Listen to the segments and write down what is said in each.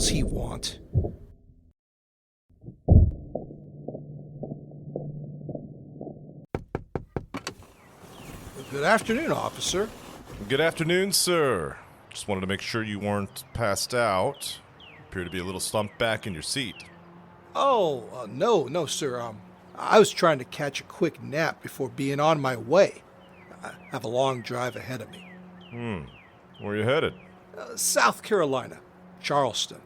does he want? Good afternoon, officer. Good afternoon, sir. Just wanted to make sure you weren't passed out. Appear to be a little slumped back in your seat. Oh, no, sir. I was trying to catch a quick nap before being on my way. I have a long drive ahead of me. Where are you headed? South Carolina, Charleston.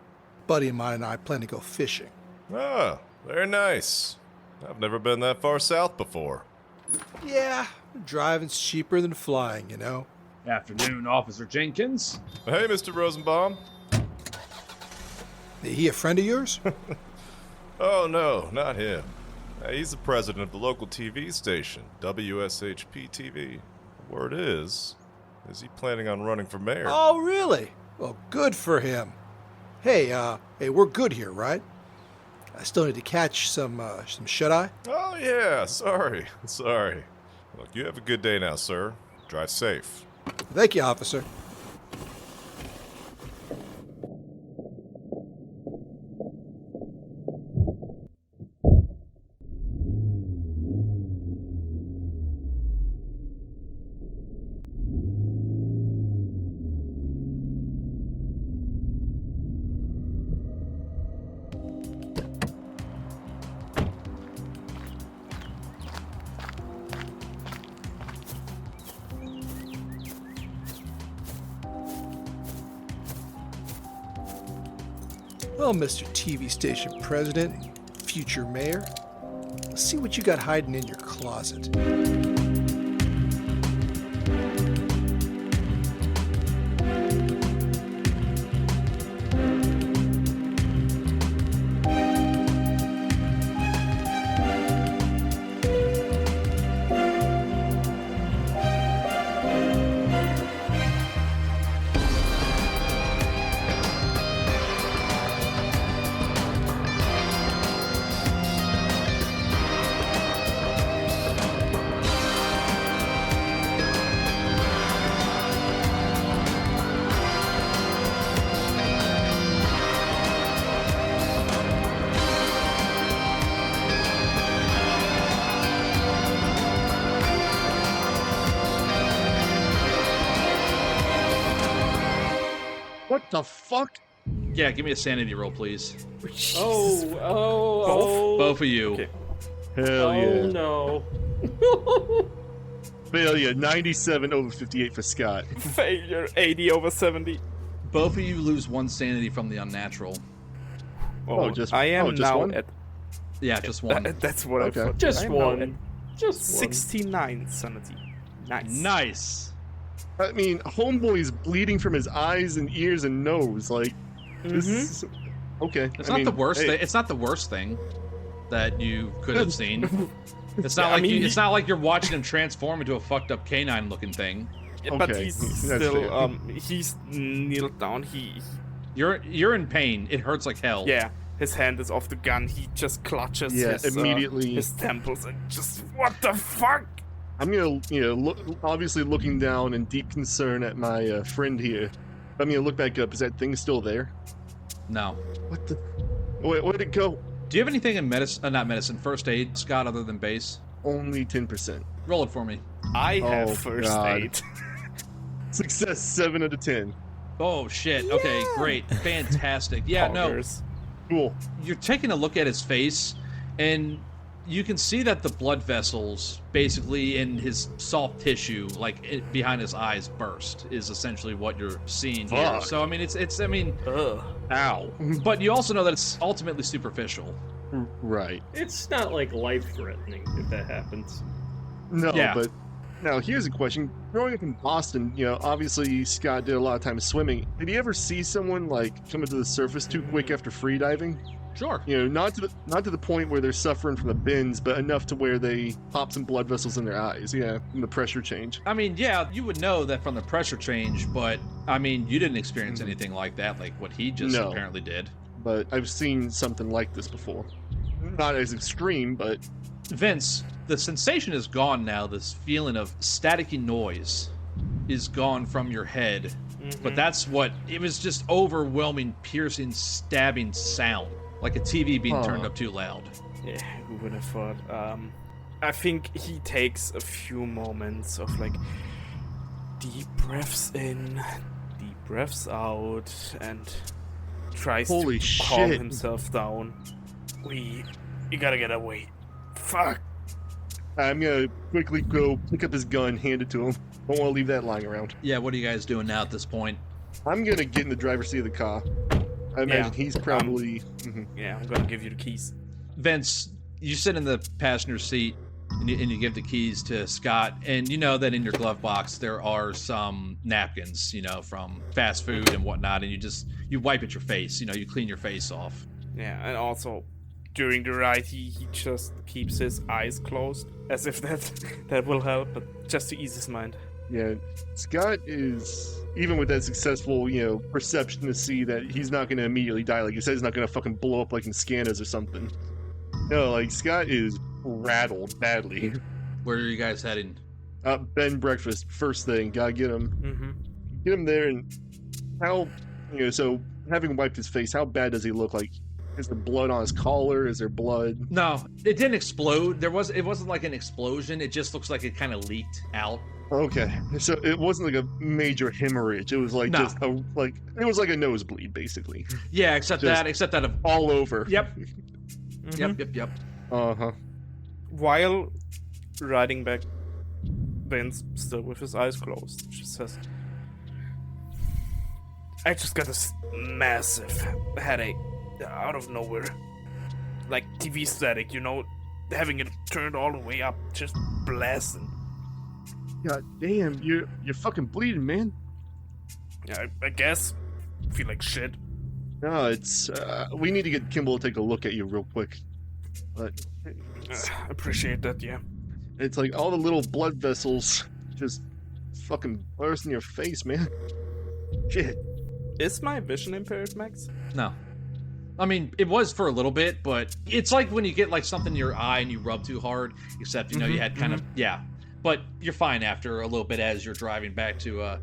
Buddy of mine and I plan to go fishing. Ah, very nice. I've never been that far south before. Yeah, driving's cheaper than flying, you know. Afternoon, Officer Jenkins. Hey, Mr. Rosenbaum. He a friend of yours? Oh, no, not him. He's the president of the local TV station, WSHP-TV. The word is he planning on running for mayor? Oh, really? Well, good for him. Hey, we're good here, right? I still need to catch some shut-eye. Oh, yeah, sorry. Look, you have a good day now, sir. Drive safe. Thank you, officer. Well, Mr. TV station president, future mayor, let's see what you got hiding in your closet. What the fuck? Yeah, give me a sanity roll, please. Both of you. Okay. Hell yeah. No. Failure, 97 over 58 for Scott. Failure, 80 over 70. Both of you lose one sanity from the unnatural. I am just now one? at... Yeah, just one. That's what I thought. Just I am now one. at Just 69 sanity. Nice. Nice. I mean, homeboy's bleeding from his eyes and ears and nose. Like, this. Okay. It's not the worst thing. It's not the worst thing that you could have seen. It's not it's not like you're watching him transform into a fucked up canine-looking thing. Yeah, but Okay, he's that's still fair. he's kneeled down. You're in pain. It hurts like hell. Yeah, his hand is off the gun. He just clutches Yeah, his immediately. his temples and just what the fuck? I'm gonna, obviously looking down in deep concern at my friend here. I'm gonna look back up. Is that thing still there? No. What the? Wait, where'd it go? Do you have anything in first aid, Scott, other than base? Only 10%. Roll it for me. I have Oh, first God. aid. Success 7 out of 10. Oh shit. Okay, great, fantastic. Yeah, no. Poggers. Cool. You're taking a look at his face, and you can see that the blood vessels, basically in his soft tissue, behind his eyes, burst. Is essentially what you're seeing here. Fuck. So I mean, Ugh. Ow. but you also know that it's ultimately superficial. Right. It's not like life-threatening if that happens. No, Yeah. but now here's a question. Growing up in Boston, obviously Scott did a lot of time swimming. Did he ever see someone coming to the surface too quick after free diving? Sure. Not to the point where they're suffering from the bends, but enough to where they pop some blood vessels in their eyes. Yeah, from the pressure change. I mean, yeah, you would know that from the pressure change, but I mean, you didn't experience anything like that, like what he just No. apparently did. But I've seen something like this before. Not as extreme, but Vince, the sensation is gone now. This feeling of staticky noise is gone from your head. But that's what it was, just overwhelming, piercing, stabbing sound, like a TV being turned up too loud. Yeah, who would have thought? I think he takes a few moments of like deep breaths in, deep breaths out, and tries Holy to calm shit. himself down. You gotta get away. Fuck. I'm gonna quickly go pick up his gun, hand it to him. Don't want to leave that lying around. Yeah, what are you guys doing now at this point? I'm gonna get in the driver's seat of the car. I imagine he's probably. Yeah, I'm gonna give you the keys. Vince, you sit in the passenger seat and you give the keys to Scott, and you know that in your glove box there are some napkins, from fast food and whatnot, and you wipe at your face, you clean your face off. Yeah, and also during the ride he just keeps his eyes closed, as if that will help, but just to ease his mind. Yeah, Scott is, even with that successful, perception to see that he's not going to immediately die. Like you said, he's not going to fucking blow up like in Scanners or something. No, like Scott is rattled badly. Where are you guys heading? Bed and breakfast, first thing. Gotta get him. Mm-hmm. Get him there, and how, so having wiped his face, how bad does he look? Like, is there blood on his collar? Is there blood? No, it didn't explode. It wasn't like an explosion. It just looks like it kind of leaked out. Okay, so it wasn't like a major hemorrhage. It was like No. just it was like a nosebleed, basically. Yeah, except that of All over. Yep. Mm-hmm. Yep. Uh-huh. While riding back, Vince, still with his eyes closed, just says, I just got this massive headache out of nowhere. Like TV static, having it turned all the way up, just blasting. God damn, you're fucking bleeding, man. Yeah, I guess. Feel like shit. No, it's we need to get Kimble to take a look at you real quick. But Appreciate that, yeah. it's like all the little blood vessels just fucking burst in your face, man. Shit. Is my vision impaired, Max? No. I mean, it was for a little bit, but it's like when you get like something in your eye and you rub too hard, except, you had kind of, yeah. But you're fine after a little bit as you're driving back to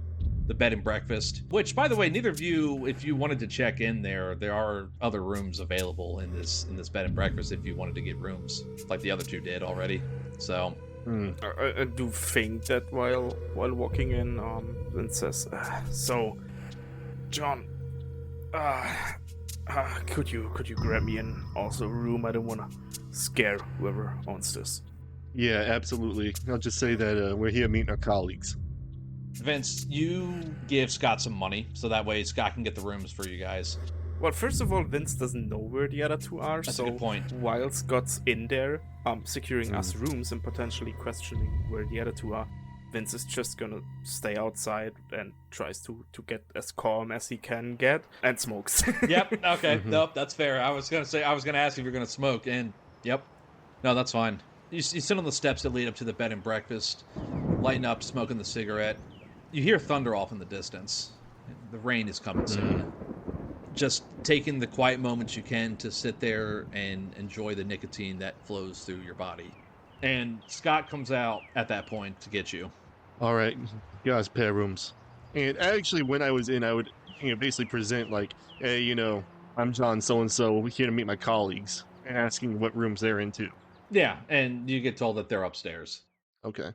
the bed and breakfast. Which, by the way, neither of you, if you wanted to check in there are other rooms available in this bed and breakfast if you wanted to get rooms, like the other two did already. So, I do think that while walking in, Vince says, so, John, could you grab me in also a room? I don't want to scare whoever owns this. Yeah, absolutely. I'll just say that we're here meeting our colleagues. Vince, you give Scott some money, so that way Scott can get the rooms for you guys. Well, first of all, Vince doesn't know where the other two are, That's so a good point. while Scott's in there, securing us rooms and potentially questioning where the other two are, Vince is just gonna stay outside and tries to get as calm as he can get, and smokes. Yep, okay, nope, that's fair. I was gonna ask if you're gonna smoke, and yep. No, that's fine. You sit on the steps that lead up to the bed and breakfast, lighting up, smoking the cigarette. You hear thunder off in the distance. The rain is coming soon. Just taking the quiet moments you can to sit there and enjoy the nicotine that flows through your body. And Scott comes out at that point to get you. All right, guys, pair rooms. And actually, when I was in, I would basically present like, hey, I'm John so-and-so, we're here to meet my colleagues, and asking what rooms they're into. Yeah, and you get told that they're upstairs. Okay.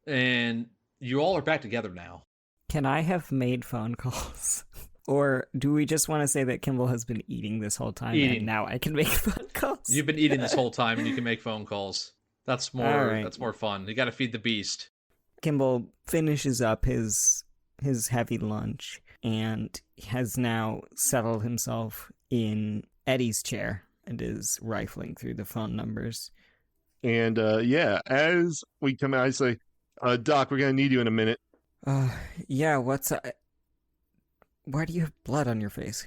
And you all are back together now. Can I have made phone calls? Or do we just want to say that Kimble has been eating this whole time and now I can make phone calls? You've been eating this whole time and you can make phone calls. That's more All That's more fun. You got to feed the beast. Kimble finishes up his heavy lunch and has now settled himself in Eddie's chair and is rifling through the phone numbers. And as we come out, I say, Doc, we're gonna need you in a minute. Yeah, what's why do you have blood on your face?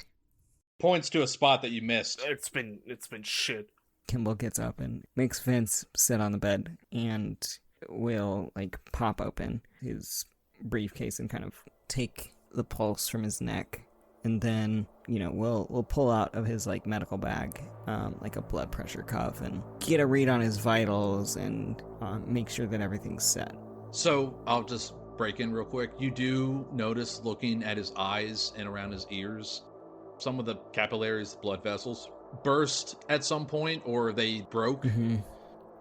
Points to a spot that you missed. It's been shit. Kimble gets up and makes Vince sit on the bed and will pop open his briefcase and kind of take the pulse from his neck, and then we'll pull out of his medical bag a blood pressure cuff and get a read on his vitals and make sure that everything's set. So I'll just break in real quick. You do notice, looking at his eyes and around his ears, some of the capillaries, blood vessels, burst at some point, or they broke. Mm-hmm.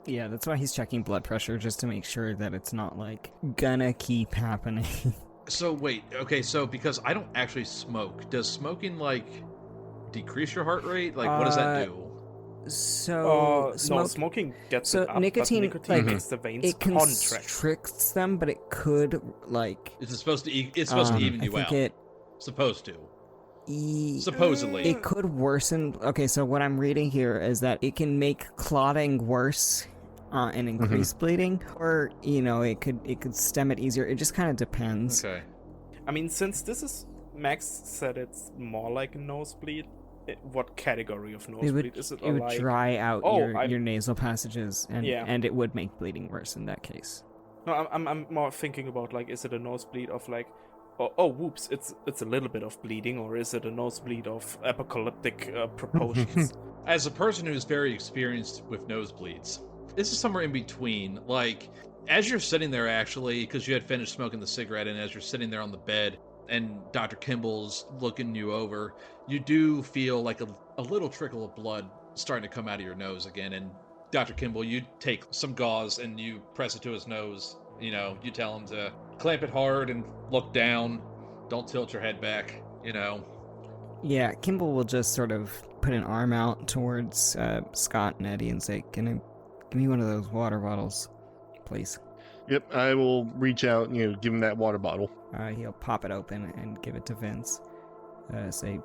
Yeah, that's why he's checking blood pressure, just to make sure that it's not, like, gonna keep happening. So, wait, okay, so because I don't actually smoke, does smoking, like, decrease your heart rate? Like, what does that do? So, no, smoking gets it up, nicotine, but nicotine like, makes the veins it contract. constricts them, but it could, like... It's supposed to even you out. Supposed to. Supposedly. It could worsen... Okay, so what I'm reading here is that it can make clotting worse and increase bleeding, or, you know, it could stem it easier. It just kind of depends. Okay. I mean, since this is... Max said it's more like a nosebleed, what category of nosebleed is it? It would like... dry out your nasal passages, and it would make bleeding worse in that case. No, I'm more thinking about, like, is it a nosebleed of, like, oh whoops, it's a little bit of bleeding, or is it a nosebleed of apocalyptic proportions? As a person who's very experienced with nosebleeds, this is somewhere in between. Like, as you're sitting there, actually, because you had finished smoking the cigarette, and as you're sitting there on the bed, and Dr. Kimble's looking you over, you do feel like a little trickle of blood starting to come out of your nose again. And Dr. Kimble, you take some gauze and you press it to his nose. You know, you tell him to clamp it hard and look down. Don't tilt your head back, you know. Yeah, Kimble will just sort of put an arm out towards Scott and Eddie and say, give me one of those water bottles, please. Yep, I will reach out and, give him that water bottle. He'll pop it open and give it to Vince. Say,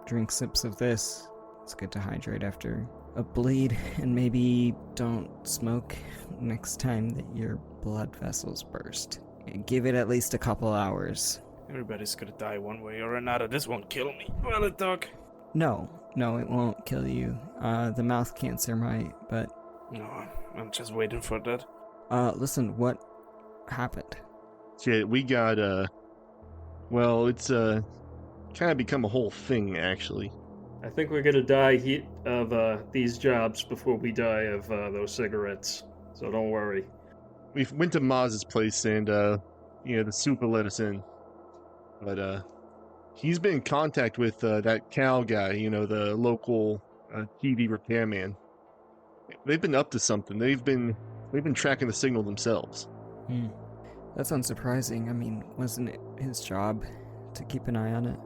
drink sips of this. It's good to hydrate after a bleed, and maybe don't smoke next time that your blood vessels burst. Give it at least a couple hours. Everybody's gonna die one way or another. This won't kill me, will it, Doc? No, it won't kill you. The mouth cancer might, but... No, I'm just waiting for that. Listen, what happened? Yeah, we got, well, it's, kind of become a whole thing, actually. I think we're gonna die of these jobs before we die of those cigarettes. So don't worry. We went to Maz's place and, the super let us in. But, he's been in contact with, that Cal guy, the local, TV repairman. They've been up to something. They've been tracking the signal themselves. That's unsurprising. I mean, wasn't it his job to keep an eye on it?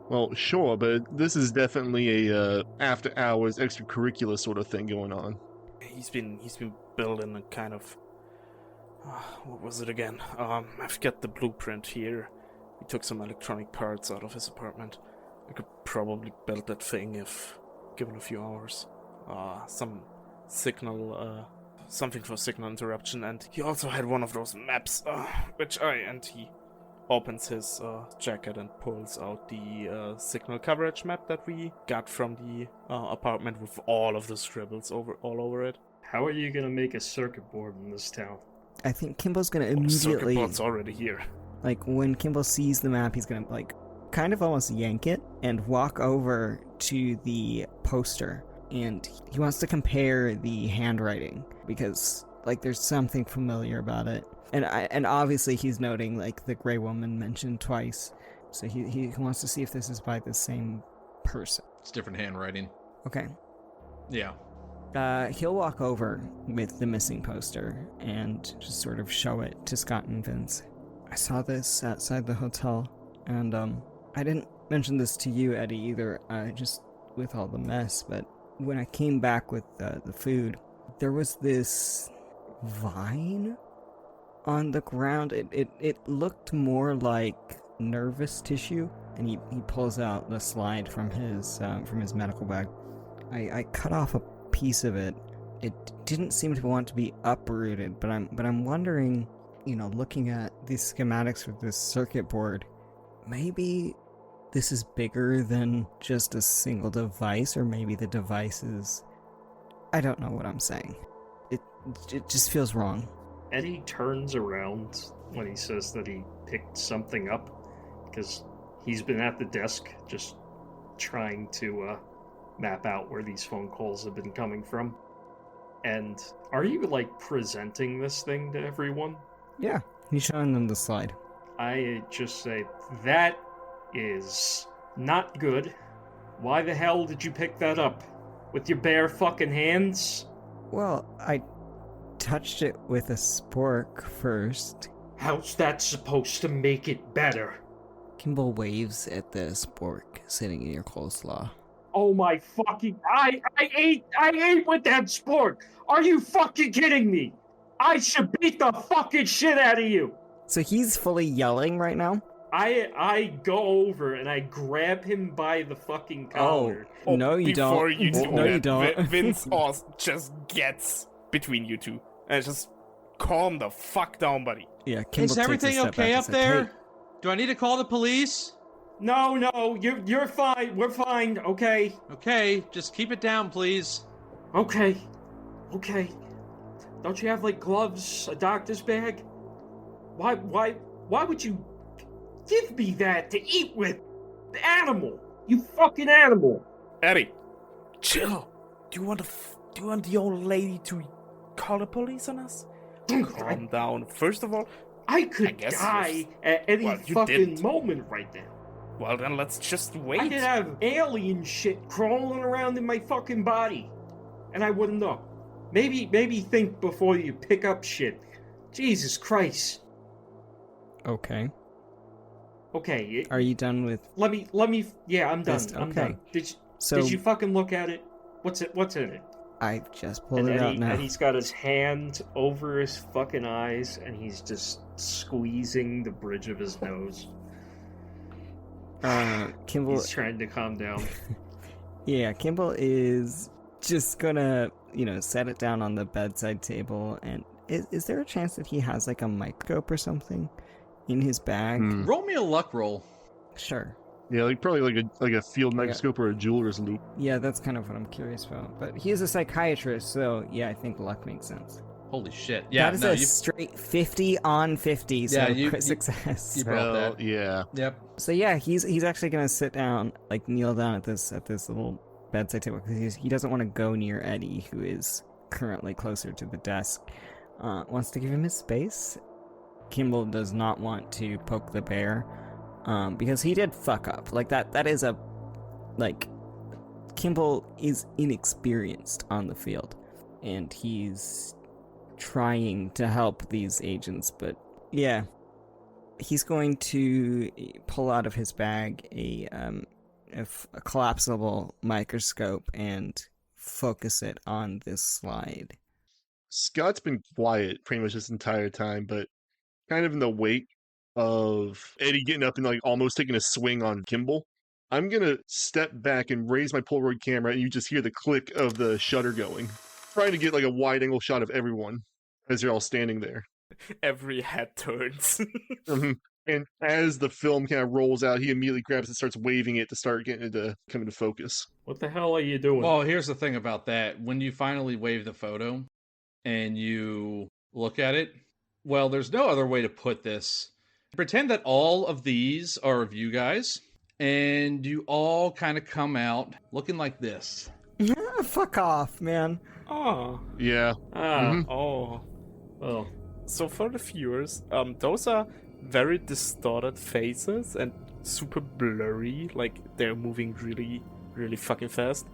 Well, sure, but this is definitely a after-hours extracurricular sort of thing going on. He's been building a kind of... what was it again? I forget the blueprint here. He took some electronic parts out of his apartment. I could probably build that thing if given a few hours. Some signal... something for signal interruption, and he also had one of those maps, and he opens his jacket and pulls out the signal coverage map that we got from the apartment with all of the scribbles all over it. How are you gonna make a circuit board in this town? I think Kimball's gonna The circuit immediately... board's already here. Like, when Kimble sees the map, he's gonna, kind of almost yank it and walk over to the poster. And he wants to compare the handwriting because, there's something familiar about it. And obviously he's noting, the Grey Woman mentioned twice. So he wants to see if this is by the same person. It's different handwriting. Okay. Yeah. He'll walk over with the missing poster and just sort of show it to Scott and Vince. I saw this outside the hotel, and I didn't mention this to you, Eddie, either, just with all the mess, but when I came back with the food, there was this vine on the ground. It looked more like nervous tissue, and he pulls out the slide from his medical bag. I cut off a piece of it. It didn't seem to want to be uprooted, but I'm wondering, looking at these schematics for this circuit board, maybe this is bigger than just a single device, or maybe the device is... I don't know what I'm saying. It just feels wrong. Eddie turns around when he says that he picked something up, because he's been at the desk just trying to map out where these phone calls have been coming from. And are you, presenting this thing to everyone? Yeah, he's showing them the slide. I just say, that is not good. Why the hell did you pick that up? With your bare fucking hands? Well, I touched it with a spork first. How's that supposed to make it better? Kimble waves at the spork sitting in your coleslaw. Oh my fucking... I ate with that spork! Are you fucking kidding me? I should beat the fucking shit out of you! So he's fully yelling right now? I go over and I grab him by the fucking collar. Oh, no you Before don't. you do No that, you don't. Vince just gets between you two. And just calm the fuck down, buddy. Yeah, Kimble Is takes a everything step okay back up and says, there? "Hey, Do I need to call the police? No, you're fine. We're fine, okay? Okay, just keep it down, please. Okay. Don't you have, like, gloves, a doctor's bag? Why would you give me that to eat with? Animal! You fucking animal! Eddie, chill. Do you want the old lady to call the police on us? Calm down. First of all, I could guess die at any well, you fucking didn't. moment right now. well then let's just wait. I could have alien shit crawling around in my fucking body, and I wouldn't know. Maybe think before you pick up shit. Jesus Christ. Okay. Okay. Are you done with... Let me. Yeah, I'm done. Just- I'm okay. done. So Did you fucking look at it? What's in it? I just pulled it out now. And he's got his hand over his fucking eyes, and he's just squeezing the bridge of his nose. Kimble... He's trying to calm down. Yeah, Kimble is just gonna, set it down on the bedside table, and is there a chance that he has, like, a microscope or something in his bag? Roll me a luck roll. Sure. Yeah, probably like a field microscope or a jeweler's loupe. Yeah, that's kind of what I'm curious about. But he is a psychiatrist, so yeah, I think luck makes sense. Holy shit. Yeah, that is straight 50 on 50, so crit success. You brought that. Yeah. Yep. So yeah, he's actually gonna sit down, like kneel down at this little bedside table, because he doesn't want to go near Eddie, who is currently closer to the desk. Wants to give him his space. Kimble does not want to poke the bear, because he did fuck up. Like that is a, like, Kimble is inexperienced on the field, and he's trying to help these agents, but yeah. He's going to pull out of his bag a collapsible microscope and focus it on this slide. Scott's been quiet pretty much this entire time, but kind of in the wake of Eddie getting up and like almost taking a swing on Kimble, I'm gonna step back and raise my Polaroid camera, and you just hear the click of the shutter going, trying to get like a wide angle shot of everyone as they're all standing there. Every head turns. And as the film kind of rolls out, he immediately grabs it and starts waving it to start getting it to come into focus. What the hell are you doing? Well, here's the thing about that. When you finally wave the photo and you look at it, well, there's no other way to put this. Pretend that all of these are of you guys, and you all kind of come out looking like this. Fuck off, man. Oh. Yeah. Oh. Well, So for the viewers, those are very distorted faces and super blurry, like they're moving really, really fucking fast.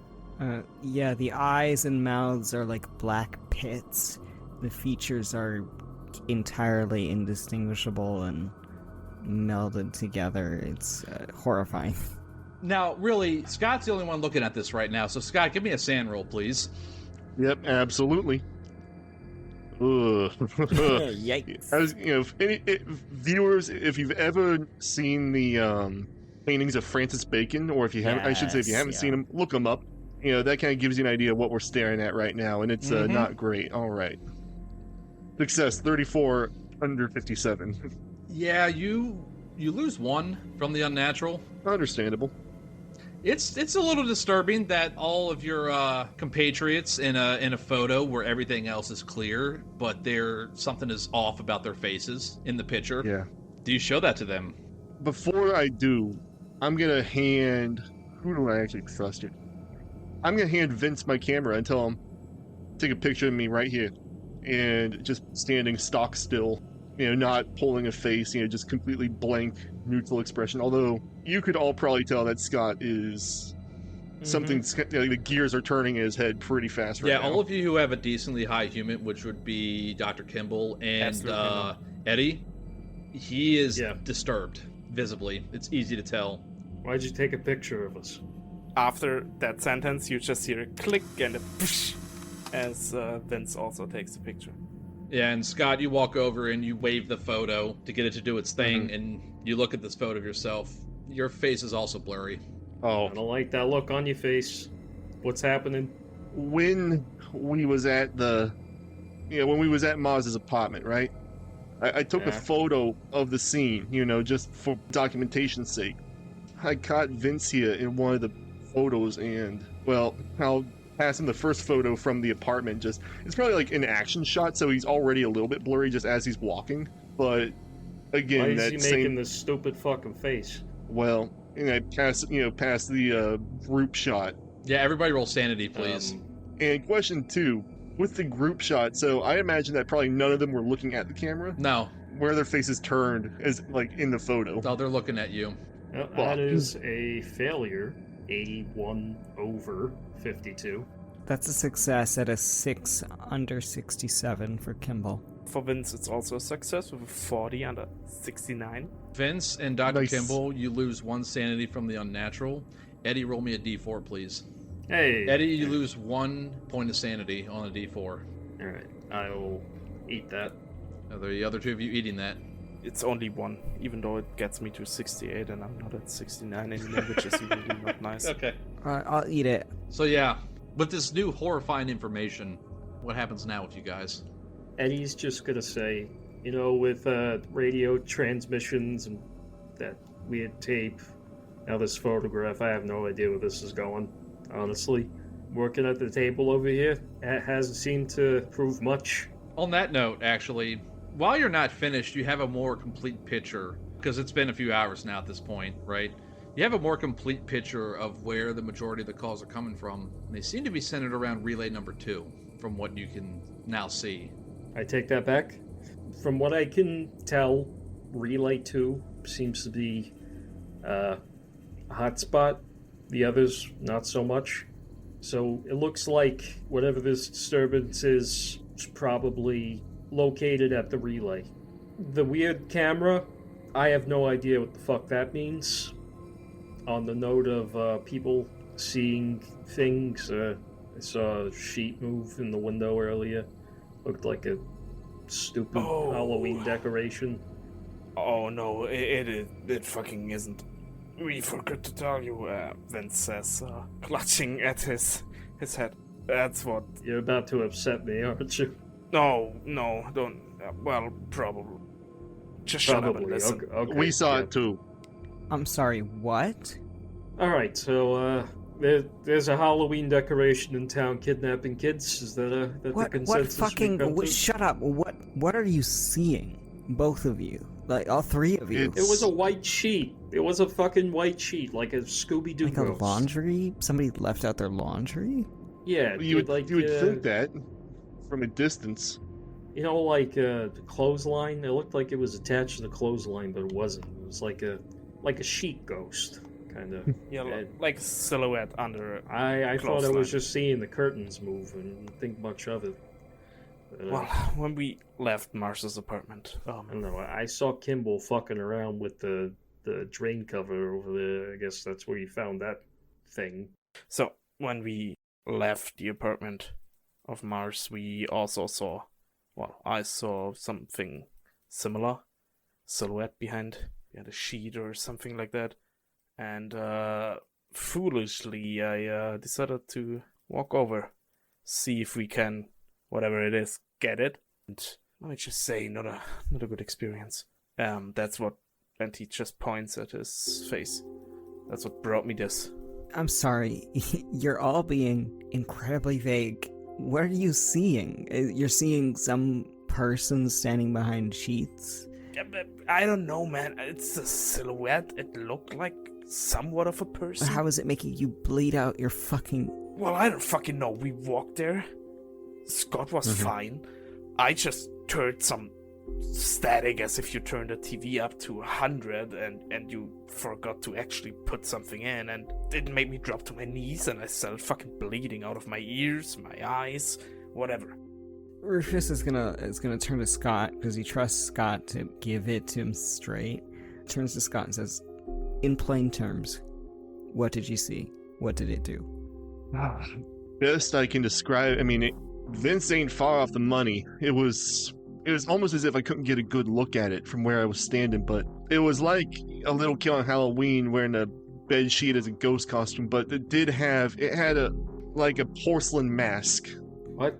Yeah, the eyes and mouths are like black pits. The features are entirely indistinguishable and melded together. It's horrifying. Now, really, Scott's the only one looking at this right now. So, Scott, give me a sand roll, please. Yep, absolutely. Ugh. Yikes. As viewers, if you've ever seen the paintings of Francis Bacon, or if you haven't, I should say, if you haven't seen them, look them up. That kind of gives you an idea of what we're staring at right now, and it's not great. All right. Success 34 under 57. Yeah, you lose one from the unnatural. Understandable. It's a little disturbing that all of your compatriots in a photo where everything else is clear, but something is off about their faces in the picture. Yeah. Do you show that to them? Before I do, I'm gonna hand. Who do I actually trust here? I'm gonna hand Vince my camera and tell him, take a picture of me right here, and just standing stock still not pulling a face, just completely blank, neutral expression. Although you could all probably tell that Scott is something's the gears are turning in his head pretty fast right now. Yeah, all of you who have a decently high human, which would be Dr. Kimble and Eddie, he is disturbed visibly. It's easy to tell. Why'd you take a picture of us? After that sentence, you just hear a click and a psh as Vince also takes a picture. Yeah, and Scott, you walk over and you wave the photo to get it to do its thing, and you look at this photo of yourself. Your face is also blurry. Oh, I don't like that look on your face. What's happening? When we was at Maz's apartment, right? I took a photo of the scene, just for documentation's sake. I caught Vince here in one of the photos, and, well, I'll pass him the first photo from the apartment. It's probably like an action shot, so he's already a little bit blurry just as he's walking. But, again, why is he making this stupid fucking face? Well, and I pass the group shot. Yeah, everybody roll sanity, please. And question 2, with the group shot, so I imagine that probably none of them were looking at the camera. No. Where their faces turned is like in the photo. No, they're looking at you. That is a failure. 81 over 52. That's a success at a 6 under 67 for Kimble. For Vince, it's also a success with a 40 under 69. Vince and Dr. Nice. Kimble, you lose 1 sanity from the unnatural. Eddie, roll me a d4, please. Hey! Eddie, you lose 1 point of sanity on a d4. Alright, I will eat that. Are the other 2 of you eating that? It's only 1, even though it gets me to 68 and I'm not at 69 anymore, which is really not nice. Okay. I'll eat it. So yeah, with this new horrifying information, what happens now with you guys? Eddie's just gonna say, with radio transmissions and that weird tape, now this photograph, I have no idea where this is going, honestly. Working at the table over here, it hasn't seemed to prove much. On that note, actually, while you're not finished, you have a more complete picture, because it's been a few hours now at this point, right? You have a more complete picture of where the majority of the calls are coming from. They seem to be centered around relay number 2, from what you can now see. I take that back. From what I can tell, relay 2 seems to be a hotspot. The others, not so much. So it looks like whatever this disturbance is probably located at the relay. The weird camera, I have no idea what the fuck that means. On the note of people seeing things, I saw a sheet move in the window earlier. Looked like a stupid Halloween decoration. Oh no, it fucking isn't. We forgot to tell you, Vince says, clutching at his head. That's what... You're about to upset me, aren't you? No, don't... well, probably. Just shut up and listen. Okay, we saw it too. I'm sorry, what? Alright, so, there's a Halloween decoration in town kidnapping kids. Is that the consensus? Shut up. What are you seeing? Both of you. Like, all 3 of you. It was a white sheet. It was a fucking white sheet, like a Scooby-Doo Like ghost. a laundry? Somebody left out their laundry? Yeah. You would think that from a distance. Like the clothesline. It looked like it was attached to the clothesline, but it wasn't. It was like a sheet ghost, kind of. Yeah, like a silhouette under. I thought I was just seeing the curtains move and didn't think much of it. Well, when we left Mars's apartment, I don't know. I saw Kimble fucking around with the drain cover over there. I guess that's where you found that thing. So when we left the apartment of Mars, we also saw. Well, I saw something similar, silhouette behind a sheet or something like that, and foolishly I decided to walk over, see if we can, whatever it is, get it. And let me just say, not a good experience. That's what, and he just points at his face. That's what brought me this. I'm sorry, you're all being incredibly vague. What are you seeing? You're seeing some person standing behind sheets? Yeah, but I don't know, man. It's a silhouette. It looked like somewhat of a person. How is it making you bleed out your fucking... Well, I don't fucking know. We walked there. Scott was fine. I just heard some static as if you turned the TV up to 100 and you forgot to actually put something in, and it made me drop to my knees and I started fucking bleeding out of my ears, my eyes, whatever. Rufus is gonna turn to Scott because he trusts Scott to give it to him straight. Turns to Scott and says, in plain terms, what did you see? What did it do? Best I can describe, Vince ain't far off the money. It was almost as if I couldn't get a good look at it from where I was standing, but it was like a little kid on Halloween wearing a bed sheet as a ghost costume, but it had a porcelain mask. What?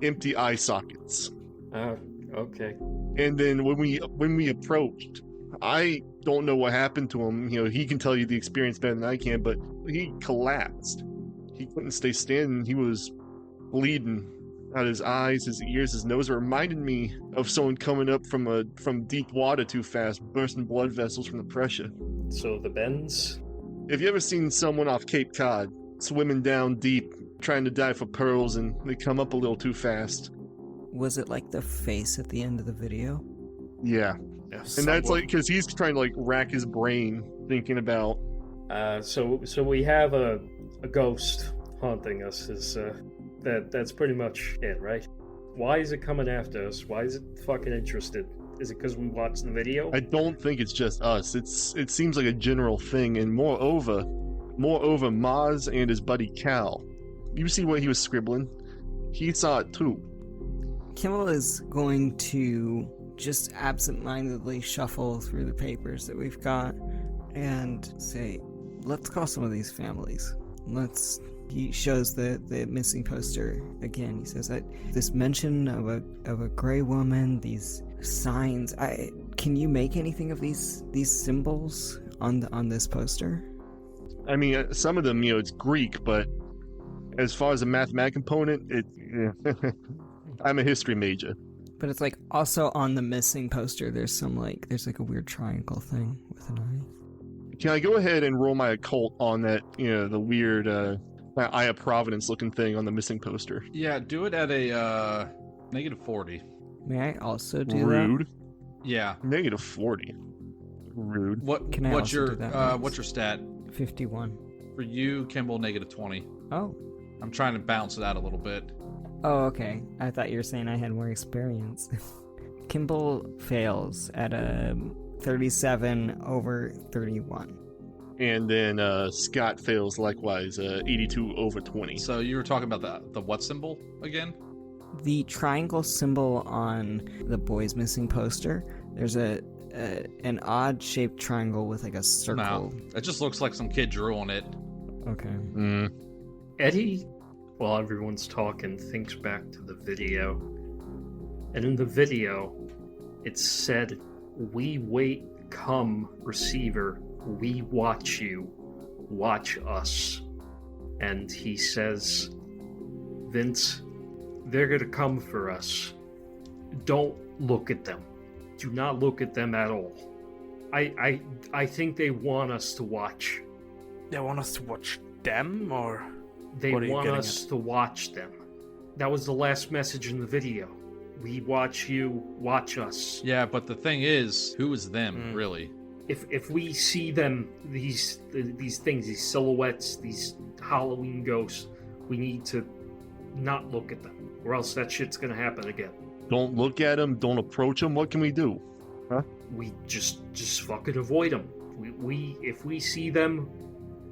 Empty eye sockets. Okay. And then when we approached, I don't know what happened to him. He can tell you the experience better than I can, but he collapsed. He couldn't stay standing. He was bleeding out his eyes, his ears, his nose. It reminded me of someone coming up from deep water too fast, bursting blood vessels from the pressure. So the bends? Have you ever seen someone off Cape Cod swimming down deep, trying to dive for pearls, and they come up a little too fast? Was it like the face at the end of the video? Yeah. And that's because he's trying to rack his brain thinking about. So we have a ghost haunting us. That's pretty much it, right? Why is it coming after us? Why is it fucking interested? Is it because we watched the video? I don't think it's just us. It seems like a general thing, and moreover, Maz and his buddy Cal. You see what he was scribbling? He saw it too. Kimble is going to just absentmindedly shuffle through the papers that we've got and say, let's call some of these families. He shows the missing poster again. He says that this mention of a gray woman, these signs. Can you make anything of these symbols on this poster? Some of them, it's Greek, but as far as the mathematic component, I'm a history major. But it's also on the missing poster. There's a weird triangle thing with an eye. Can I go ahead and roll my occult on that? The weird Eye of Providence looking thing on the missing poster. Yeah, do it at a -40. May I also do Rude. that? Yeah. -40. Rude. What's your stat? 51. For you, Kimble, -20. Oh. I'm trying to balance it out a little bit. Oh, okay. I thought you were saying I had more experience. Kimble fails at a 37 over 31. And then Scott fails likewise, 82 over 20. So you were talking about the what symbol again? The triangle symbol on the boys missing poster. There's an odd shaped triangle with a circle. No, it just looks like some kid drew on it. Okay. Eddie, while everyone's talking, thinks back to the video. And in the video, it said, "We wait, come, receiver. We watch you. Watch us." And he says, "Vince, they're gonna come for us. Don't look at them. Do not look at them at all. I think they want us to watch." They want us to watch them, or they what are you want getting us at? to watch them. That was the last message in the video. We watch you, watch us. Yeah, but the thing is, who is them, really? If we see them, these things, these silhouettes, these Halloween ghosts, we need to not look at them, or else that shit's gonna happen again. Don't look at them. Don't approach them. What can we do? Huh? We just fucking avoid them. If we see them,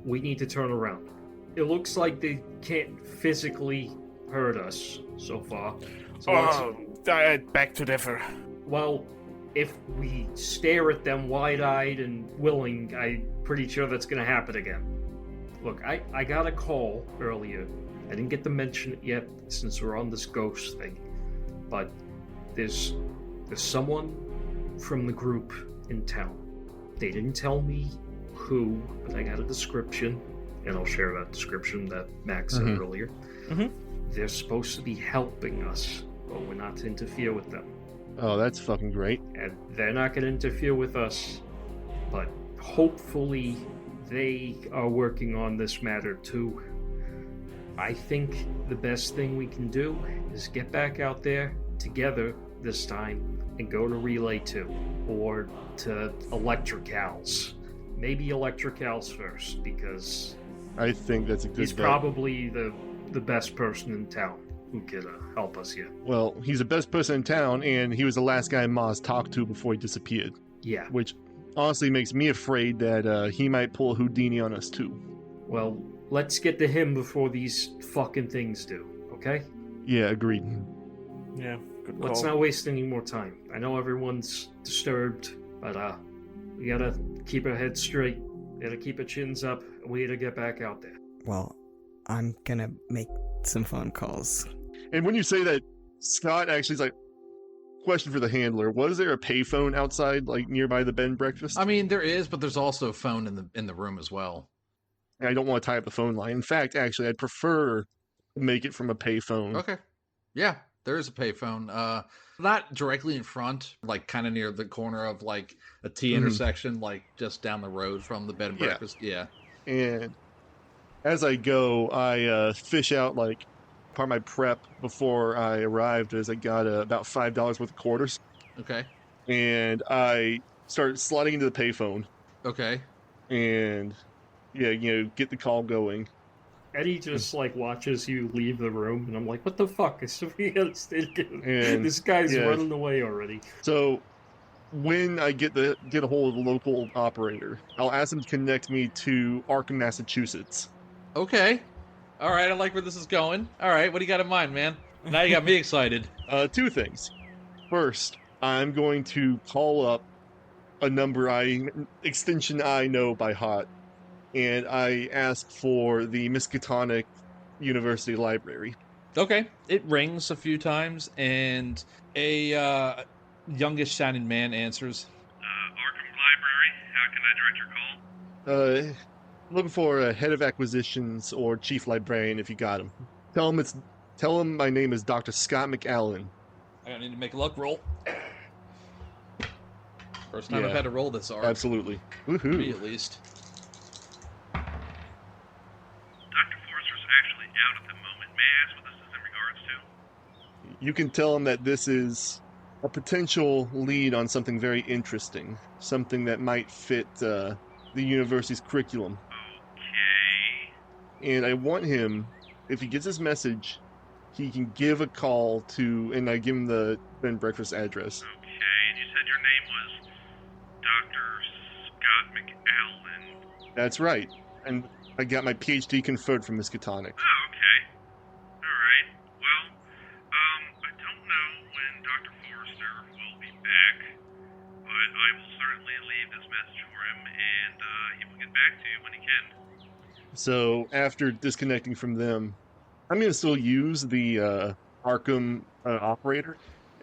we need to turn around. It looks like they can't physically hurt us so far. So I beg to differ. well, if we stare at them wide-eyed and willing, I'm pretty sure that's going to happen again. Look, I got a call earlier. I didn't get to mention it yet since we're on this ghost thing. But there's someone from the group in town. They didn't tell me who, but I got a description, and I'll share that description that Max said earlier. They're supposed to be helping us, but we're not to interfere with them. Oh, that's fucking great. And they're not going to interfere with us, but hopefully they are working on this matter too. I think the best thing we can do is get back out there together this time and go to Relay 2 or to Electricals. Maybe Electricals first, because I think that's a good he's bet. probably the best person in town who could help us here. Well, he's the best person in town, and he was the last guy Maz talked to before he disappeared. Yeah. Which honestly makes me afraid that he might pull a Houdini on us too. Well, let's get to him before these fucking things do, okay? Yeah, agreed. Yeah, good call. Let's not waste any more time. I know everyone's disturbed, but we gotta keep our heads straight. We gotta keep our chins up, and we gotta get back out there. Well, I'm gonna make some phone calls. And when you say that, Scott actually is like, question for the handler: was there a payphone outside, like nearby the bed and breakfast? I mean, there is, but there's also a phone in the room as well. I don't want to tie up the phone line. In fact, actually, I'd prefer to make it from a payphone. Okay. Yeah, there is a payphone. Not directly in front, like kind of near the corner of like a T intersection, like just down the road from the bed and breakfast. Yeah. And as I go, I fish out like part of my prep before I arrived, as I got about $5 worth of quarters. Okay. And I start sliding into the payphone. Okay. And yeah, get the call going. Eddie just like watches you leave the room, and I'm like, "What the fuck is we gotta stay together? And, This guy's yeah. running away already." So when I get a hold of the local operator, I'll ask him to connect me to Arkham, Massachusetts. Okay. All right. I like where this is going. All right. What do you got in mind, man? Now you got me excited. Two things. First, I'm going to call up a number extension I know by heart, and I ask for the Miskatonic University Library. Okay. It rings a few times, and a youngish sounding man answers. Arkham Library, how can I direct your call? Looking for a head of acquisitions or chief librarian if you got him. Tell him my name is Dr. Scott Macallan. I need to make a luck roll. First time I've had to roll this, Art. Absolutely. Woohoo. Me, at least. Dr. Forrester's actually out at the moment. May I ask what this is in regards to? You can tell him that this is a potential lead on something very interesting. Something that might fit the university's curriculum. Okay. And I want him, if he gets this message, he can give a call to, and I give him the bed and breakfast address. Okay, and you said your name was Dr. Scott Macallan. That's right. And I got my PhD conferred from Miskatonic. Oh, okay. Alright. Well, I don't know when Dr. Forrester will be back, but I will certainly leave this message for him, and he will get back to you when he can. So after disconnecting from them, I'm going to still use the Arkham operator.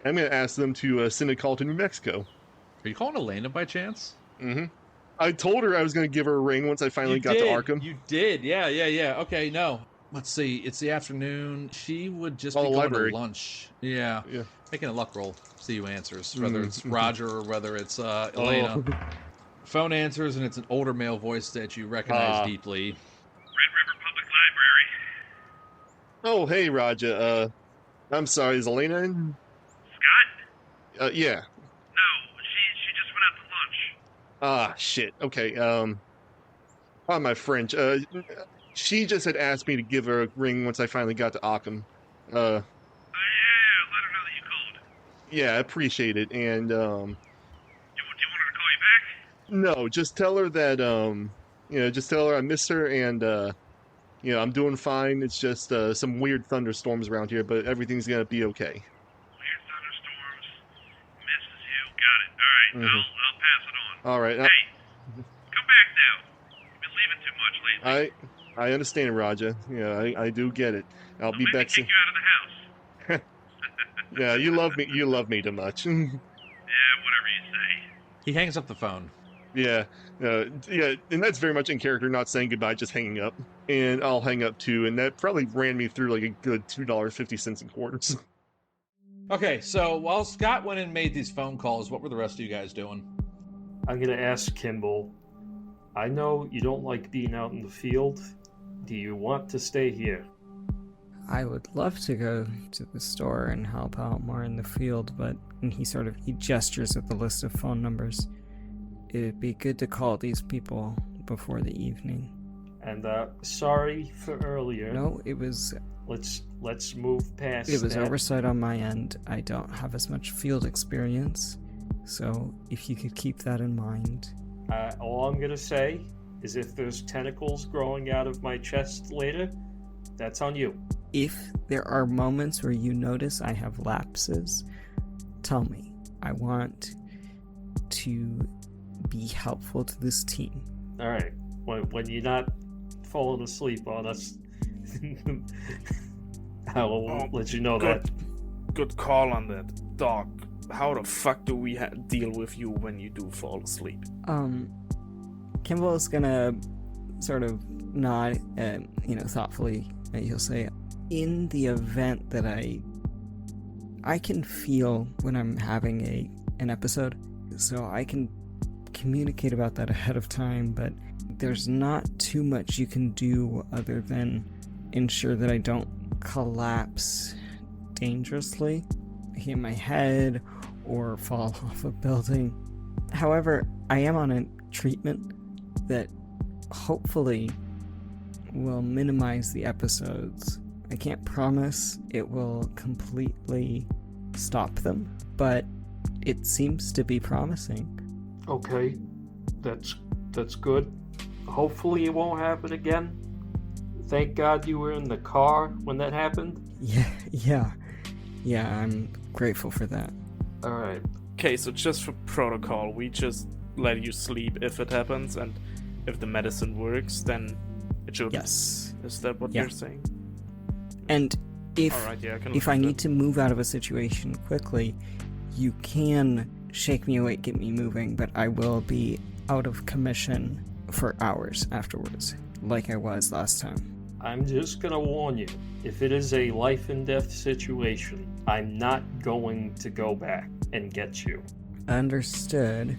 I'm going to ask them to send a call to New Mexico. Are you calling Elena by chance? Mm-hmm. I told her I was going to give her a ring once I finally got to Arkham. You did. Yeah. Okay, no. Let's see. It's the afternoon. She would just be the going library. to lunch. Yeah. Yeah. Making a luck roll. See who answers. Whether it's Roger or whether it's Elena. Phone answers, and it's an older male voice that you recognize deeply. Red River Public Library. Oh, hey, Raja. I'm sorry, is Elena in? Scott? Yeah. No, she just went out to lunch. Ah, shit. Okay, pardon my French. She just had asked me to give her a ring once I finally got to Arkham. Yeah, let her know that you called. Yeah, I appreciate it, and, Do you want her to call you back? no, just tell her that, just tell her I miss her, and, I'm doing fine. It's just, some weird thunderstorms around here, but everything's gonna be okay. Weird thunderstorms. Misses you. Got it. Alright, I'll pass it on. All right. Hey, come back now. You've been leaving too much lately. I understand, Raja. Yeah, I do get it. I'll be Maybe back kick soon. you out of the house. Yeah, you love me. You love me too much. Yeah, whatever you say. He hangs up the phone. Yeah, and that's very much in character, not saying goodbye, just hanging up. And I'll hang up too, and that probably ran me through like a good $2.50 in quarters. Okay, so while Scott went and made these phone calls, what were the rest of you guys doing? I'm gonna ask Kimble. I know you don't like being out in the field. Do you want to stay here? I would love to go to the store and help out more in the field, but he gestures at the list of phone numbers. It'd be good to call these people before the evening. And sorry for earlier. No, it was... Let's move past It was that. oversight on my end. I don't have as much field experience, so if you could keep that in mind. All I'm gonna say is if there's tentacles growing out of my chest later, that's on you. If there are moments where you notice I have lapses, tell me. I want to be helpful to this team. All right. When you're not falling asleep on us, I'll let you know that. Good call on that, Doc. How the fuck do we deal with you when you do fall asleep? Kimble is gonna sort of nod, thoughtfully, and he'll say, in the event that I can feel when I'm having an episode, so I can communicate about that ahead of time, but there's not too much you can do other than ensure that I don't collapse dangerously, hit my head, or fall off a building. However, I am on a treatment that hopefully will minimize the episodes. I can't promise it will completely stop them, but it seems to be promising. Okay, that's good. Hopefully it won't happen again. Thank God you were in the car when that happened. Yeah, I'm grateful for that. Alright. Okay, so just for protocol, we just let you sleep if it happens, and if the medicine works, then it should. Yes. Is that what Yeah. you're saying? And if Alright, yeah, I can if live I with need to move out of a situation quickly, you can shake me awake, get me moving, but I will be out of commission for hours afterwards, like I was last time. I'm just gonna warn you, if it is a life and death situation, I'm not going to go back and get you. Understood.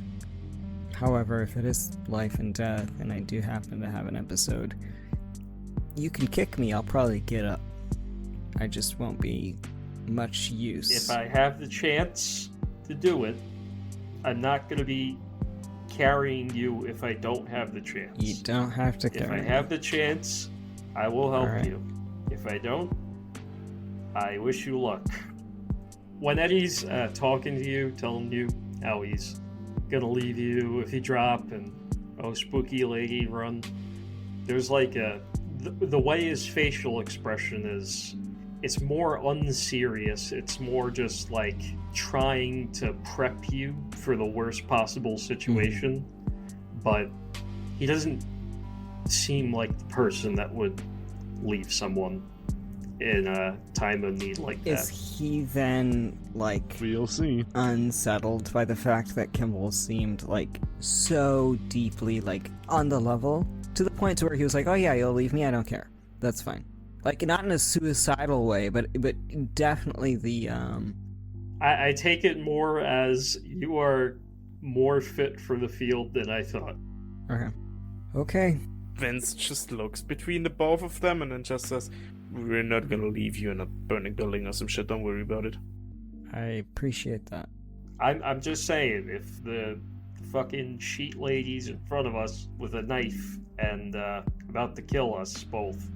However, if it is life and death, and I do happen to have an episode, you can kick me, I'll probably get up. I just won't be much use. If I have the chance to do it, I'm not gonna be carrying you if I don't have the chance. You don't have to If carry I me. have the chance, I will help Alright. you. If I don't, I wish you luck. When Eddie's talking to you, telling you how he's gonna leave you if you drop and spooky lady run, there's like the way his facial expression is, it's more unserious. It's more just like trying to prep you for the worst possible situation, but he doesn't seem like the person that would leave someone in a time of need like that. Is he then, like, We'll see. unsettled by the fact that Kimble seemed, like, so deeply, like, on the level, to the point to where he was like, oh yeah, you'll leave me, I don't care. That's fine. Like, not in a suicidal way, but definitely the, I take it more as you are more fit for the field than I thought. Okay. Vince just looks between the both of them and then just says, we're not gonna leave you in a burning building or some shit, don't worry about it. I appreciate that. I'm just saying, if the fucking sheet lady's in front of us with a knife and about to kill us both,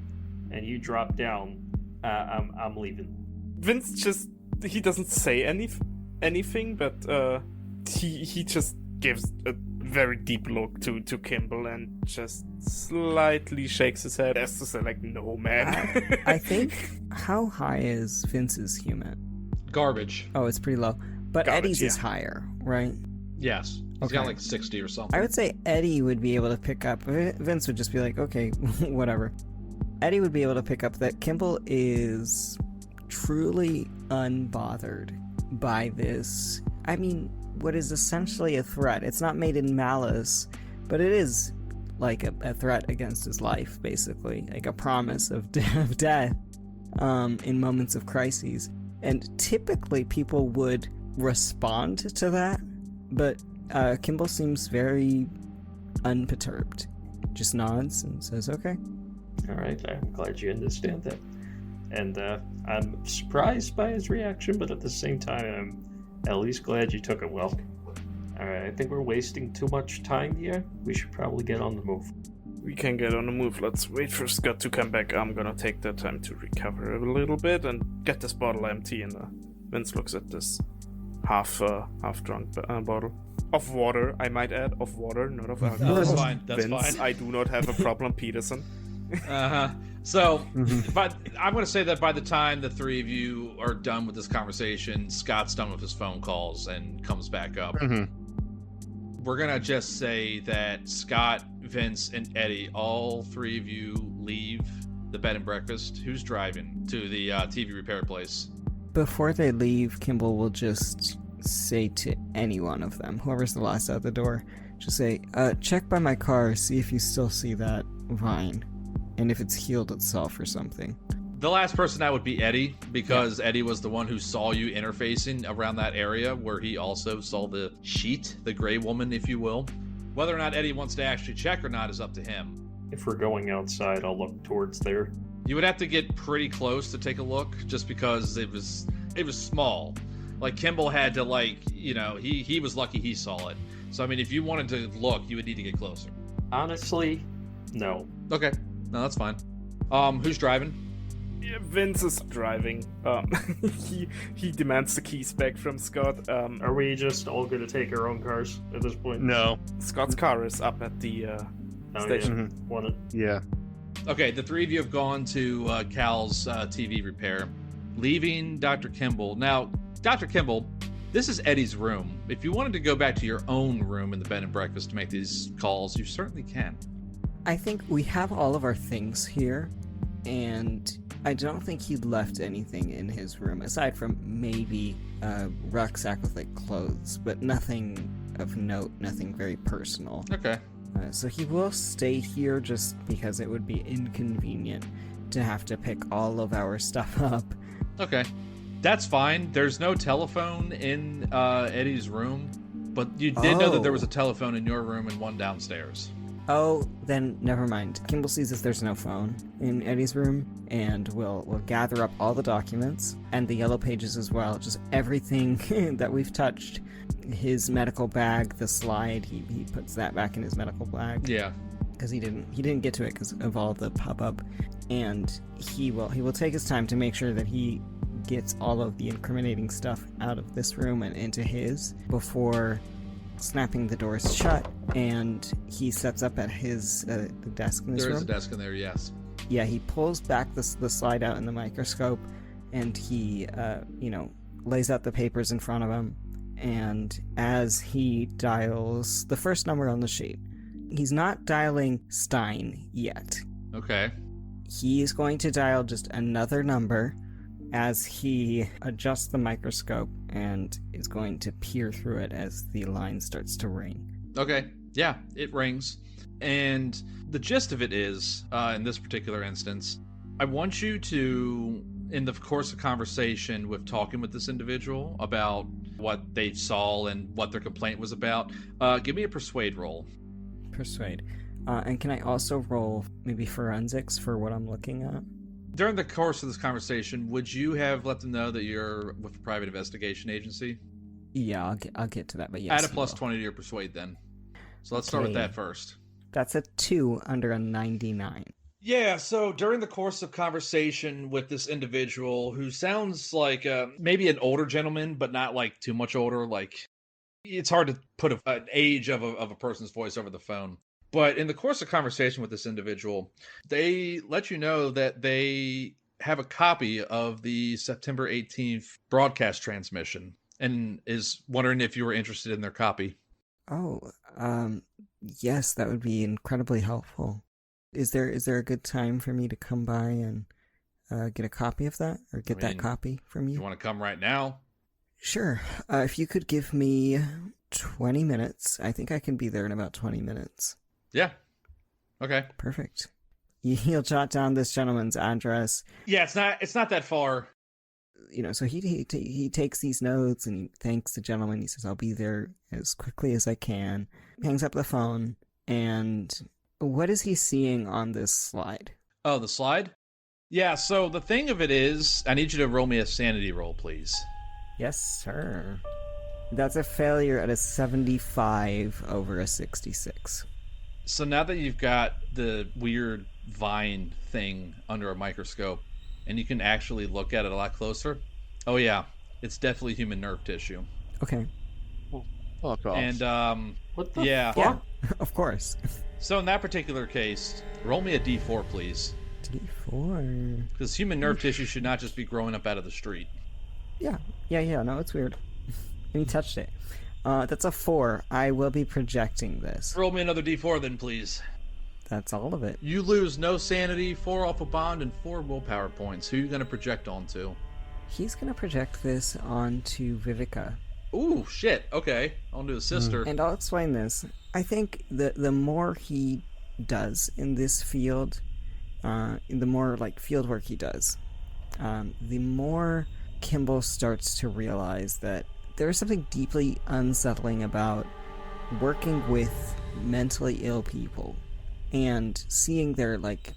and you drop down, I'm leaving. Vince just, he doesn't say anything, but he just gives a very deep look to Kimble and just slightly shakes his head as to say, like, no, man. I think, how high is Vince's human? Garbage. Oh, it's pretty low. But Garbage, Eddie's is yeah. higher, right? Yes. He's Okay. got like 60 or something. I would say Eddie would be able to pick up. Vince would just be like, okay, whatever. Eddie would be able to pick up that Kimble is truly unbothered by this. I mean, what is essentially a threat. It's not made in malice, but it is like a threat against his life, basically. Like a promise of death in moments of crises. And typically people would respond to that, but Kimble seems very unperturbed. Just nods and says, okay. All right, I'm glad you understand that. And I'm surprised by his reaction, but at the same time, I'm at least glad you took it well. Alright, I think we're wasting too much time here. We should probably get on the move. We can get on the move. Let's wait for Scott to come back. I'm gonna take that time to recover a little bit and get this bottle empty. And Vince looks at this half-drunk bottle of water. I might add, of water, not of alcohol. No, that's fine. That's Vince, fine. I do not have a problem, Peterson. So, but I'm going to say that by the time the three of you are done with this conversation, Scott's done with his phone calls and comes back up. We're going to just say that Scott, Vince, and Eddie, all three of you leave the bed and breakfast. Who's driving to the TV repair place? Before they leave, Kimble will just say to any one of them, whoever's the last out the door, just say, check by my car, see if you still see that vine, and if it's healed itself or something. The last person that would be Eddie, because Eddie was the one who saw you interfacing around that area where he also saw the sheet, the gray woman, if you will. Whether or not Eddie wants to actually check or not is up to him. If we're going outside, I'll look towards there. You would have to get pretty close to take a look, just because it was small. Like, Kimble had to, he was lucky he saw it. So, I mean, if you wanted to look, you would need to get closer. Honestly, no. Okay. No, that's fine. Who's driving? Yeah, Vince is driving. He demands the keys back from Scott. Are we just all going to take our own cars at this point? No. Scott's car is up at the station. Yeah. Want it? Yeah. Okay, the three of you have gone to Cal's TV repair, leaving Dr. Kimble. Now, Dr. Kimble, this is Eddie's room. If you wanted to go back to your own room in the bed and breakfast to make these calls, you certainly can. I think we have all of our things here, and I don't think he left anything in his room, aside from maybe a rucksack with, clothes, but nothing of note, nothing very personal. Okay. So he will stay here just because it would be inconvenient to have to pick all of our stuff up. Okay. That's fine. There's no telephone in Eddie's room, but you did know that there was a telephone in your room and one downstairs. Oh, then never mind. Kimble sees that there's no phone in Eddie's room, and we'll gather up all the documents and the yellow pages as well. Just everything that we've touched. His medical bag, the slide, he puts that back in his medical bag. Yeah. Because he didn't get to it because of all the pop-up, and he will take his time to make sure that he gets all of the incriminating stuff out of this room and into his before snapping the doors shut, and he sets up at his the desk in this room. There is a desk in there, yes. Yeah, he pulls back the slide out in the microscope, and he lays out the papers in front of him, and as he dials the first number on the sheet, he's not dialing Stein yet. Okay. He is going to dial just another number as he adjusts the microscope and is going to peer through it as the line starts to ring. Okay. Yeah, it rings. And the gist of it is, in this particular instance, I want you to, in the course of conversation with talking with this individual about what they saw and what their complaint was about, give me a persuade roll. Persuade. And can I also roll maybe forensics for what I'm looking at? During the course of this conversation, would you have let them know that you're with a private investigation agency? Yeah, I'll get to that, but yes. Add a plus 20 to your persuade then. So let's start with that first. That's a 2 under a 99. Yeah, so during the course of conversation with this individual who sounds like maybe an older gentleman, but not too much older, it's hard to put an age of a person's voice over the phone. But in the course of conversation with this individual, they let you know that they have a copy of the September 18th broadcast transmission and is wondering if you were interested in their copy. Oh, yes, that would be incredibly helpful. Is there a good time for me to come by and get a copy of that, or get that copy from you? You want to come right now? Sure. If you could give me 20 minutes, I think I can be there in about 20 minutes. Yeah. Okay. Perfect. He'll jot down this gentleman's address. Yeah, it's not that far. So he takes these notes and he thanks the gentleman. He says, "I'll be there as quickly as I can." Hangs up the phone. And what is he seeing on this slide? Oh, the slide? Yeah, so the thing of it is, I need you to roll me a sanity roll, please. Yes, sir. That's a failure at a 75 over a 66. So now that you've got the weird vine thing under a microscope, and you can actually look at it a lot closer, oh yeah, it's definitely human nerve tissue. Okay. Fuck off. And, What the yeah. Yeah, of course. So in that particular case, roll me a d4, please. D4. Because human nerve tissue should not just be growing up out of the street. Yeah, no, it's weird. And he touched it. That's a 4. I will be projecting this. Roll me another d4 then, please. That's all of it. You lose no sanity, 4 off a bond, and 4 willpower points. Who are you going to project onto? He's going to project this onto Vivica. Ooh, shit. Okay. Onto his sister. And I'll explain this. I think the more he does in this field, the more like field work he does, the more Kimble starts to realize that there's something deeply unsettling about working with mentally ill people and seeing their like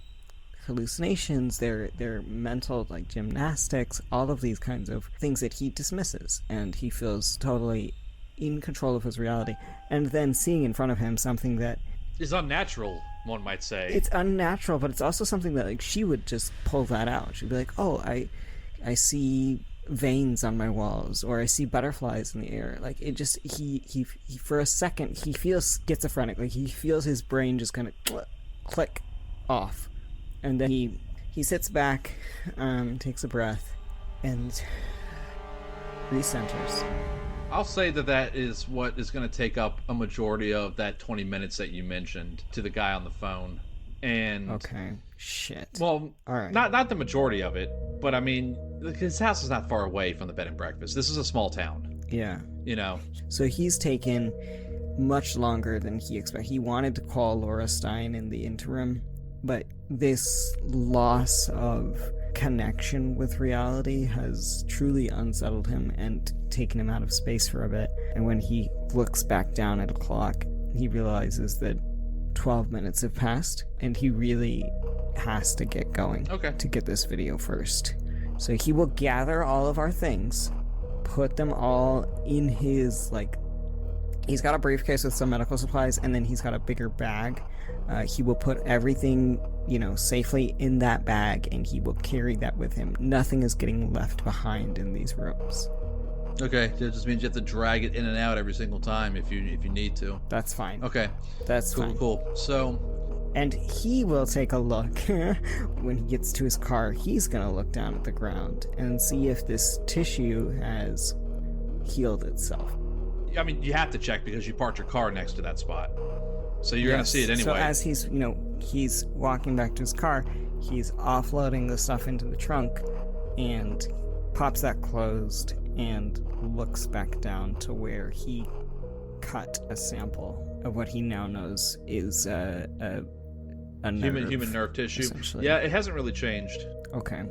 hallucinations, their mental like gymnastics, all of these kinds of things that he dismisses, and he feels totally in control of his reality, and then seeing in front of him something that Is unnatural, one might say. it's unnatural, but it's also something that like she would just pull that out. She'd be like, oh, I see veins on my walls, or I see butterflies in the air. Like it just he for a second he feels schizophrenic. Like he feels his brain just kind of click off, and then he sits back, takes a breath, and recenters. I'll say that is what is going to take up a majority of that 20 minutes that you mentioned to the guy on the phone. And Okay, shit. well, All right. not the majority of it, but I mean, his house is not far away from the bed and breakfast. This is a small town, Yeah. you know. So he's taken much longer than he expected. He wanted to call Laura Stein in the interim, but this loss of connection with reality has truly unsettled him and taken him out of space for a bit. And when he looks back down at a clock, he realizes that 12 minutes have passed, and he really has to get going to get this video first. So he will gather all of our things, put them all in his, like, he's got a briefcase with some medical supplies, and then he's got a bigger bag. He will put everything, safely in that bag, and he will carry that with him. Nothing is getting left behind in these rooms. Okay, that just means you have to drag it in and out every single time if you need to. That's fine. Okay. That's fine. Cool. So, and he will take a look when he gets to his car. He's gonna look down at the ground and see if this tissue has healed itself. I mean, you have to check because you parked your car next to that spot. So you're gonna see it anyway. So as he's, he's walking back to his car, he's offloading the stuff into the trunk and pops that closed and looks back down to where he cut a sample of what he now knows is a nerve, human nerve tissue. essentially. Yeah, it hasn't really changed. Okay.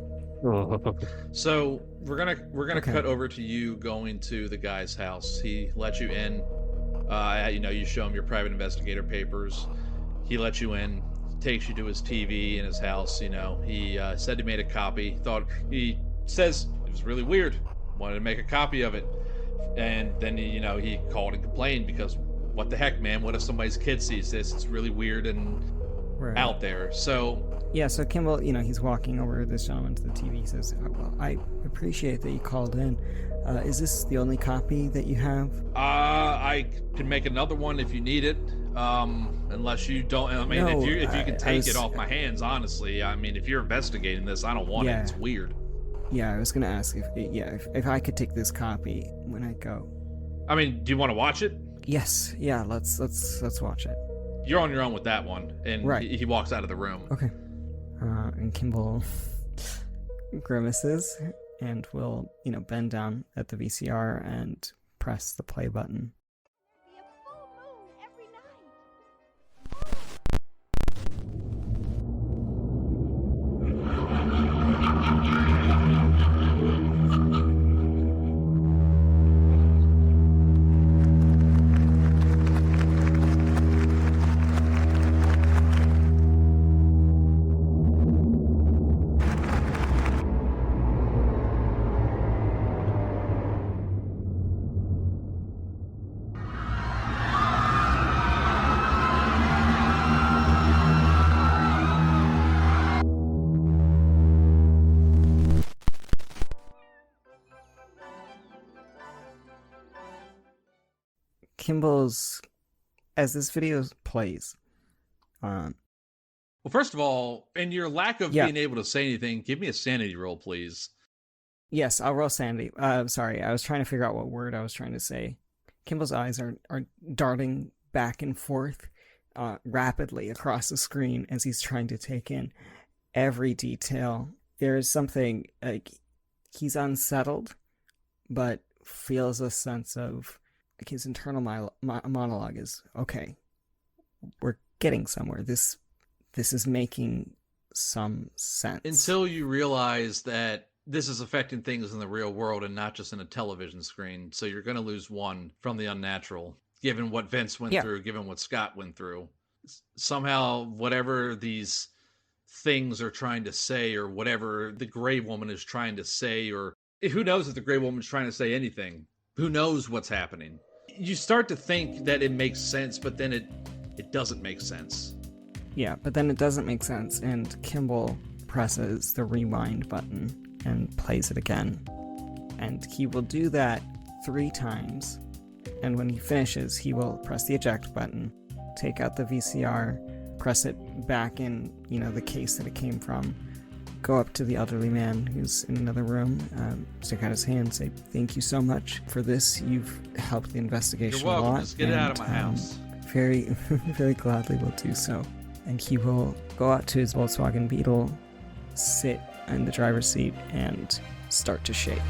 So we're gonna cut over to you going to the guy's house. He let you in. You show him your private investigator papers. He lets you in, takes you to his TV in his house. He said he made a copy. He says it was really weird. Wanted to make a copy of it, and then he called and complained because what the heck, man? What if somebody's kid sees this? It's really weird and out there. So yeah, so Kimble, he's walking over to this gentleman to the TV. He says, oh, well, I appreciate that you called in. Is this the only copy that you have? I can make another one if you need it. Unless you don't. I mean, No, if you can take it off my hands, honestly. I mean, if you're investigating this, I don't want it. It's weird. Yeah, I was gonna ask if I could take this copy when I go. I mean, do you want to watch it? Yes. Yeah. Let's watch it. You're on your own with that one, and right. he walks out of the room. Okay. And Kimble grimaces and will bend down at the VCR and press the play button. Kimble's, as this video plays, Well, first of all, in your lack of Yeah. being able to say anything, give me a sanity roll, please. yes, I'll roll sanity. Sorry, I was trying to figure out what word I was trying to say. Kimble's eyes are darting back and forth rapidly across the screen as he's trying to take in every detail. There is something, like, he's unsettled, but feels a sense of, like, his internal monologue is, okay, we're getting somewhere. This is making some sense. Until you realize that this is affecting things in the real world and not just in a television screen. So you're going to lose one from the unnatural, given what Vince went through, given what Scott went through. Somehow, whatever these things are trying to say, or whatever the Gray Woman is trying to say, or who knows if the Gray Woman's trying to say anything? Who knows what's happening? You start to think that it makes sense, but then it doesn't make sense. Yeah, but then it doesn't make sense, and Kimble presses the rewind button and plays it again. And he will do that 3 times, and when he finishes, he will press the eject button, take out the VCR, press it back in, the case that it came from, go up to the elderly man who's in another room, stick out his hand, say, "Thank you so much for this. You've helped the investigation You're welcome. a lot." Just get it out of my house. Very, very gladly will do so. And he will go out to his Volkswagen Beetle, sit in the driver's seat, and start to shake.